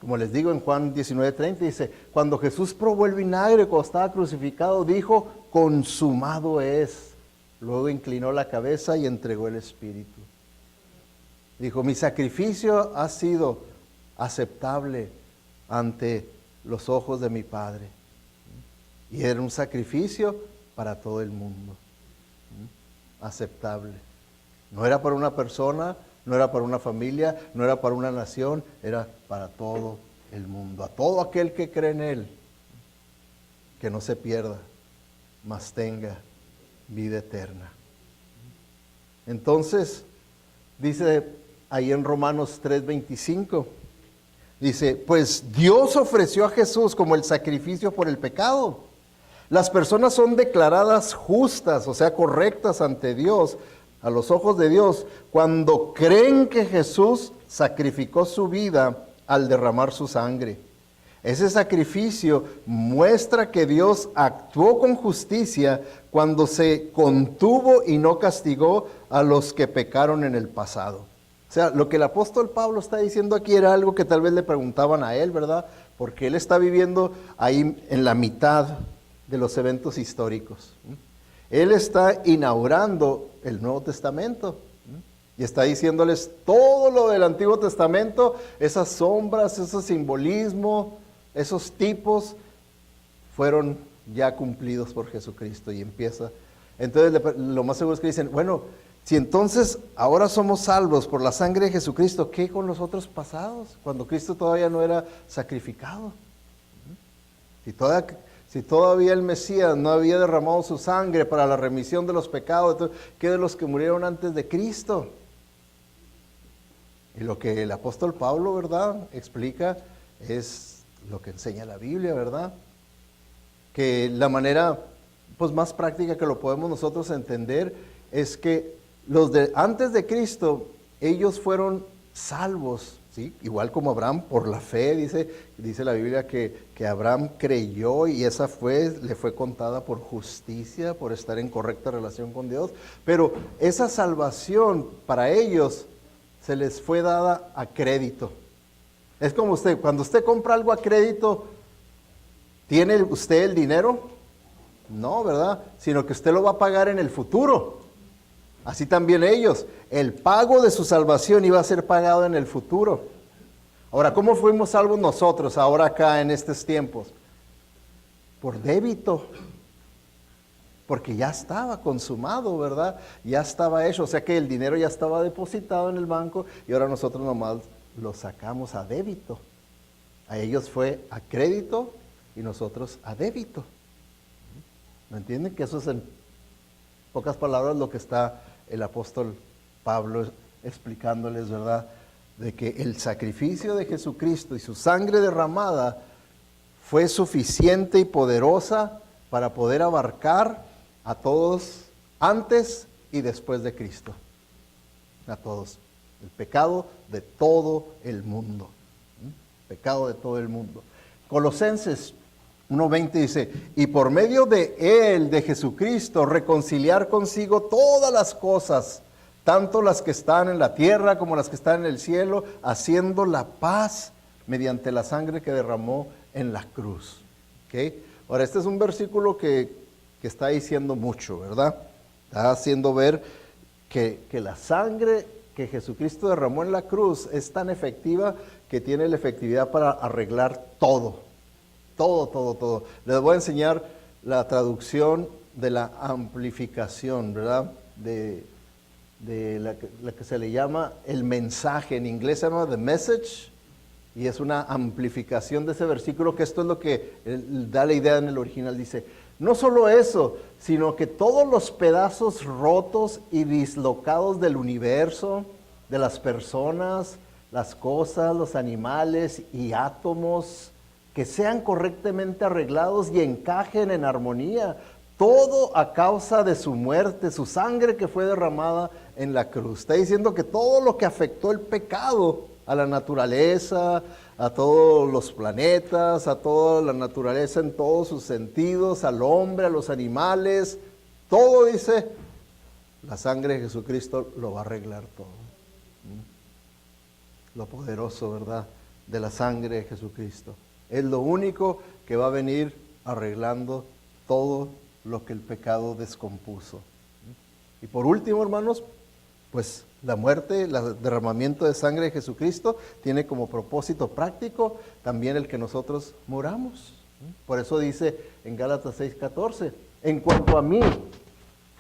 A: como les digo, en Juan 19:30 dice, cuando Jesús probó el vinagre cuando estaba crucificado, dijo, consumado es. Luego inclinó la cabeza y entregó el Espíritu. Dijo, mi sacrificio ha sido aceptable ante los ojos de mi Padre. Y era un sacrificio para todo el mundo, aceptable. No era para una persona, no era para una familia, no era para una nación, era para todo el mundo, a todo aquel que cree en Él, que no se pierda, mas tenga vida eterna. Entonces, dice ahí en Romanos 3:25, dice, pues Dios ofreció a Jesús como el sacrificio por el pecado. Las personas son declaradas justas, o sea, correctas ante Dios, a los ojos de Dios, cuando creen que Jesús sacrificó su vida al derramar su sangre. Ese sacrificio muestra que Dios actuó con justicia cuando se contuvo y no castigó a los que pecaron en el pasado. O sea, lo que el apóstol Pablo está diciendo aquí era algo que tal vez le preguntaban a él, ¿verdad? Porque él está viviendo ahí en la mitad de los eventos históricos. Él está inaugurando el Nuevo Testamento y está diciéndoles todo lo del Antiguo Testamento, esas sombras, esos simbolismos, esos tipos fueron ya cumplidos por Jesucristo y empieza. Entonces lo más seguro es que dicen, bueno, si entonces ahora somos salvos por la sangre de Jesucristo, ¿qué con los otros pasados? Cuando Cristo todavía no era sacrificado. Si todavía el Mesías no había derramado su sangre para la remisión de los pecados, ¿qué de los que murieron antes de Cristo? Y lo que el apóstol Pablo, ¿verdad?, explica es lo que enseña la Biblia, ¿verdad? Que la manera pues más práctica que lo podemos nosotros entender es que los de antes de Cristo, ellos fueron salvos, ¿sí? Igual como Abraham, por la fe, dice la Biblia que Abraham creyó y esa le fue contada por justicia, por estar en correcta relación con Dios. Pero esa salvación para ellos se les fue dada a crédito. Es como cuando usted compra algo a crédito, ¿tiene usted el dinero? No, ¿verdad? Sino que usted lo va a pagar en el futuro. Así también ellos. El pago de su salvación iba a ser pagado en el futuro. Ahora, ¿cómo fuimos salvos nosotros ahora acá en estos tiempos? Por débito. Porque ya estaba consumado, ¿verdad? Ya estaba hecho. O sea que el dinero ya estaba depositado en el banco y ahora nosotros nomás lo sacamos a débito. A ellos fue a crédito y nosotros a débito. ¿Me entienden? Que eso es en pocas palabras lo que está el apóstol Pablo explicándoles, ¿verdad? De que el sacrificio de Jesucristo y su sangre derramada fue suficiente y poderosa para poder abarcar a todos antes y después de Cristo. A todos. El pecado de todo el mundo. Pecado de todo el mundo. Colosenses 1:20 dice, y por medio de Él, de Jesucristo, reconciliar consigo todas las cosas, tanto las que están en la tierra como las que están en el cielo, haciendo la paz mediante la sangre que derramó en la cruz. ¿Okay? Ahora, este es un versículo que está diciendo mucho, ¿verdad? Está haciendo ver que la sangre que Jesucristo derramó en la cruz es tan efectiva que tiene la efectividad para arreglar todo. Todo. Les voy a enseñar la traducción de la amplificación, ¿verdad? De la que se le llama el mensaje. En inglés se llama The Message y es una amplificación de ese versículo, que esto es lo que da la idea en el original. Dice, no solo eso, sino que todos los pedazos rotos y dislocados del universo, de las personas, las cosas, los animales y átomos, que sean correctamente arreglados y encajen en armonía, todo a causa de su muerte, su sangre que fue derramada en la cruz. Está diciendo que todo lo que afectó el pecado a la naturaleza, a todos los planetas, a toda la naturaleza en todos sus sentidos, al hombre, a los animales, todo, dice, la sangre de Jesucristo lo va a arreglar todo. Lo poderoso, ¿verdad?, de la sangre de Jesucristo. Es lo único que va a venir arreglando todo lo que el pecado descompuso. Y por último, hermanos, pues la muerte, el derramamiento de sangre de Jesucristo tiene como propósito práctico también el que nosotros muramos. Por eso dice en Gálatas 6:14, en cuanto a mí,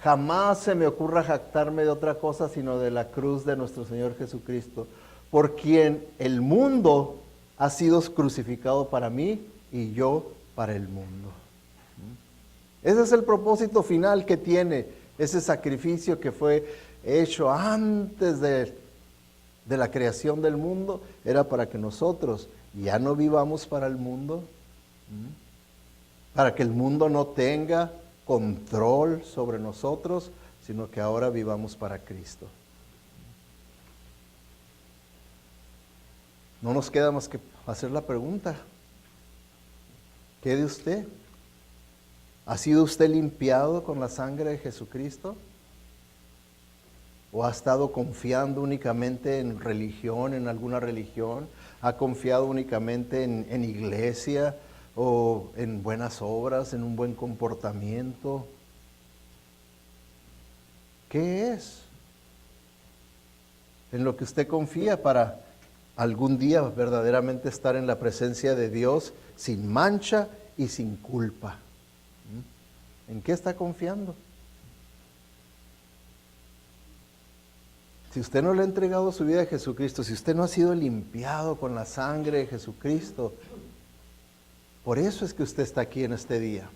A: jamás se me ocurra jactarme de otra cosa sino de la cruz de nuestro Señor Jesucristo, por quien el mundo ha sido crucificado para mí y yo para el mundo. Ese es el propósito final que tiene ese sacrificio que fue hecho antes de la creación del mundo. Era para que nosotros ya no vivamos para el mundo, para que el mundo no tenga control sobre nosotros, sino que ahora vivamos para Cristo. No nos queda más que hacer la pregunta: ¿qué de usted? ¿Ha sido usted limpiado con la sangre de Jesucristo? ¿O ha estado confiando únicamente en religión, en alguna religión? ¿Ha confiado únicamente en iglesia o en buenas obras, en un buen comportamiento? ¿Qué es en lo que usted confía para algún día verdaderamente estar en la presencia de Dios sin mancha y sin culpa? ¿En qué está confiando? Si usted no le ha entregado su vida a Jesucristo, si usted no ha sido limpiado con la sangre de Jesucristo, por eso es que usted está aquí en este día.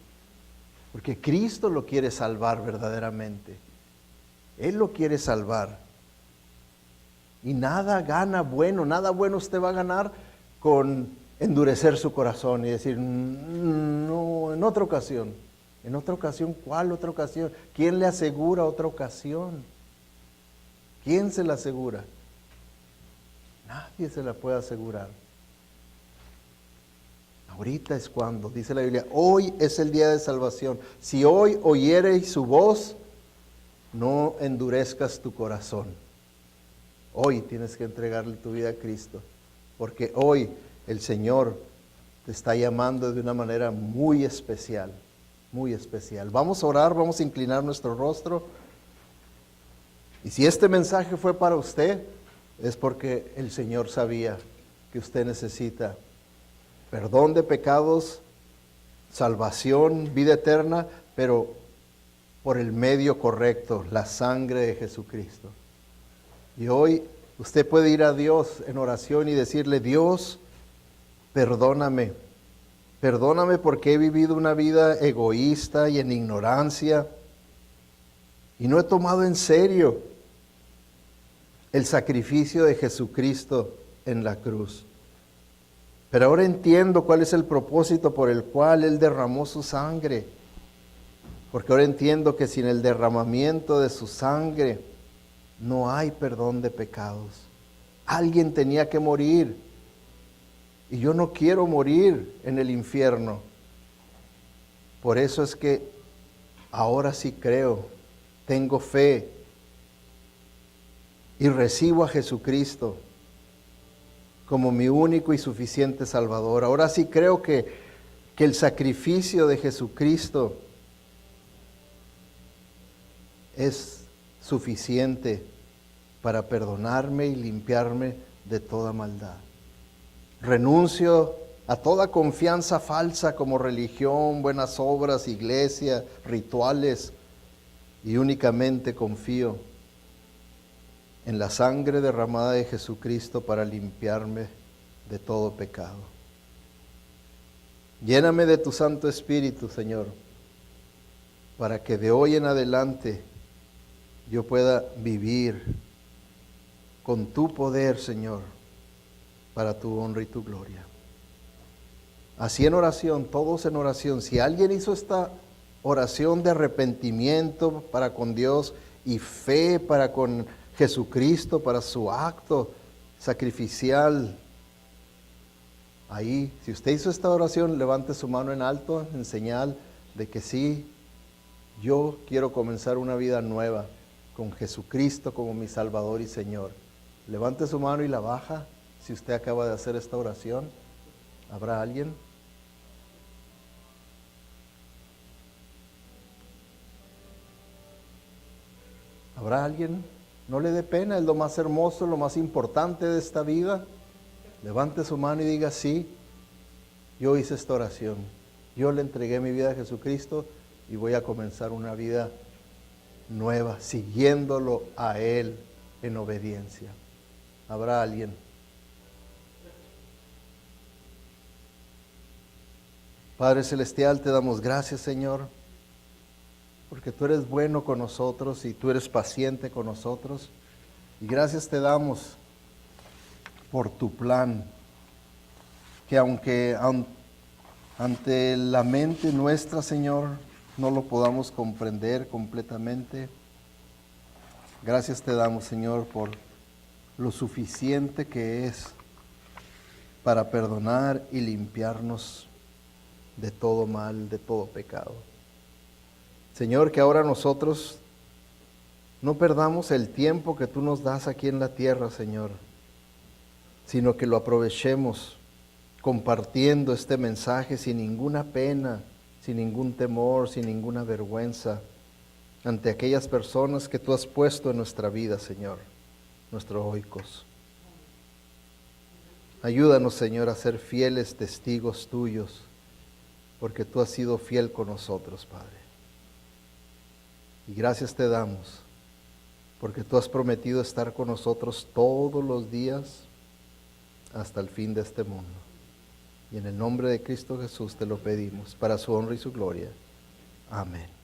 A: Porque Cristo lo quiere salvar verdaderamente. Él lo quiere salvar. Y nada gana bueno, nada bueno usted va a ganar con endurecer su corazón y decir, no, en otra ocasión. ¿En otra ocasión? ¿Cuál otra ocasión? ¿Quién le asegura otra ocasión? ¿Quién se la asegura? Nadie se la puede asegurar. Ahorita es cuando, dice la Biblia, hoy es el día de salvación. Si hoy oyereis su voz, no endurezcas tu corazón. Hoy tienes que entregarle tu vida a Cristo, porque hoy el Señor te está llamando de una manera muy especial, muy especial. Vamos a orar, vamos a inclinar nuestro rostro. Y si este mensaje fue para usted, es porque el Señor sabía que usted necesita perdón de pecados, salvación, vida eterna, pero por el medio correcto, la sangre de Jesucristo. Y hoy usted puede ir a Dios en oración y decirle, Dios, perdóname. Perdóname porque he vivido una vida egoísta y en ignorancia y no he tomado en serio el sacrificio de Jesucristo en la cruz. Pero ahora entiendo cuál es el propósito por el cual Él derramó su sangre. Porque ahora entiendo que sin el derramamiento de su sangre no hay perdón de pecados. Alguien tenía que morir. Y yo no quiero morir en el infierno. Por eso es que ahora sí creo, tengo fe y recibo a Jesucristo como mi único y suficiente Salvador. Ahora sí creo que el sacrificio de Jesucristo es suficiente para perdonarme y limpiarme de toda maldad. Renuncio a toda confianza falsa como religión, buenas obras, iglesia, rituales, y únicamente confío en la sangre derramada de Jesucristo para limpiarme de todo pecado. Lléname de tu Santo Espíritu, Señor, para que de hoy en adelante yo pueda vivir con tu poder, Señor, para tu honra y tu gloria. Así en oración, todos en oración. Si alguien hizo esta oración de arrepentimiento para con Dios y fe para con Jesucristo, para su acto sacrificial, ahí, si usted hizo esta oración, levante su mano en alto en señal de que sí, yo quiero comenzar una vida nueva con Jesucristo como mi Salvador y Señor. Levante su mano y la baja si usted acaba de hacer esta oración. ¿Habrá alguien? ¿Habrá alguien? No le dé pena, es lo más hermoso, lo más importante de esta vida. Levante su mano y diga, sí, yo hice esta oración. Yo le entregué mi vida a Jesucristo y voy a comenzar una vida nueva, siguiéndolo a Él en obediencia. ¿Habrá alguien? Padre Celestial, te damos gracias, Señor, porque tú eres bueno con nosotros y tú eres paciente con nosotros. Y gracias te damos por tu plan, que aunque ante la mente nuestra, Señor, no lo podamos comprender completamente, gracias te damos, Señor, por lo suficiente que es para perdonar y limpiarnos de todo mal, de todo pecado. Señor, que ahora nosotros no perdamos el tiempo que tú nos das aquí en la tierra, Señor, sino que lo aprovechemos compartiendo este mensaje sin ninguna pena, sin ningún temor, sin ninguna vergüenza, ante aquellas personas que tú has puesto en nuestra vida, Señor, nuestros oicos. Ayúdanos, Señor, a ser fieles testigos tuyos, porque tú has sido fiel con nosotros, Padre. Y gracias te damos, porque tú has prometido estar con nosotros todos los días hasta el fin de este mundo. Y en el nombre de Cristo Jesús te lo pedimos, para su honra y su gloria. Amén.